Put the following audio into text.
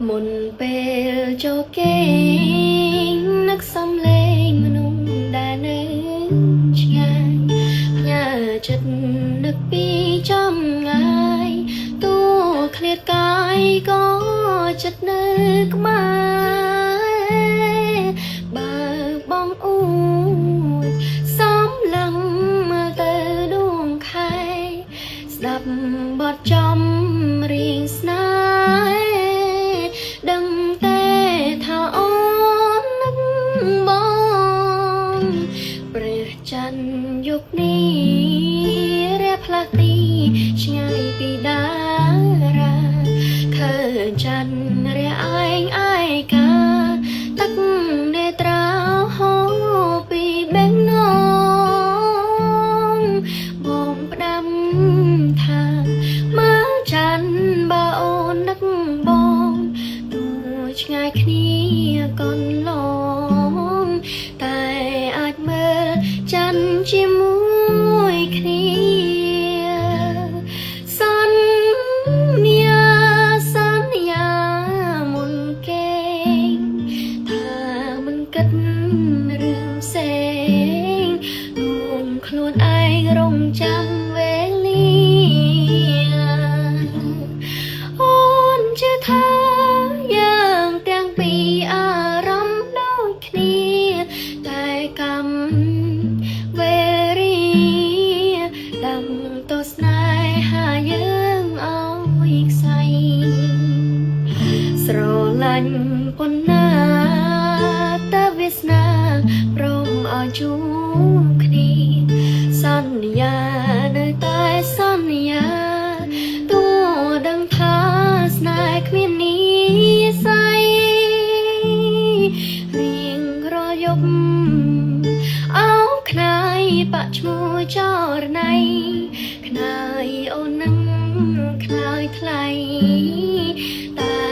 មុនពេលចូលគេងនឹកសំឡេងមនុស្សដែលនៅឆ្ងាយផ្ញើចិត្តនឹកពីចំងាយទូឃ្លាតកាយក៏ចិត្តនៅក្បែរបើបងអួតសំឡឹងមើលទៅដួងខែស្ដាប់បទចំរៀងស្នេហ៍ដឹងតែថាអូននឹកបងព្រះច័ន្ទយុគនេះរះផ្លាស់ទីឆ្ងាយពីតារាឃើញច័ន្ទរះឯងឯកាទឹកនេត្រាហូរពីបេះដូងបងផ្ដាំថាមើលច័ន្ទបើអូននឹកបងឆ្ងាយគ្នាកន្លងតែអាចមើលច័ន្ទជាមួយគ្នាសន្យាសន្យាមុនគេងថាមិនគិតរឿងផ្សេងរួមខ្លួនឯងរងចាំវេលាអូនជឿថាយើងទាំងពីរអារម្មណ៍ដូចគ្នាតែកម្មវេរីដាំតស្នេហាយើងឲ្យខ្សែស្រឡាញ់ប៉ុណ្ណាតែវាសនាព្រមឲ្យជួបគ្នាសន្យានៅតែសន្យាទោះដឹងថាស្នេហ៍គ្មាននិស្ស័យរៀងរាល់យប់អោខ្នាយបាក់ឈ្មោះចរណៃខ្នាយអូននឹងខ្នាយថ្លៃតែ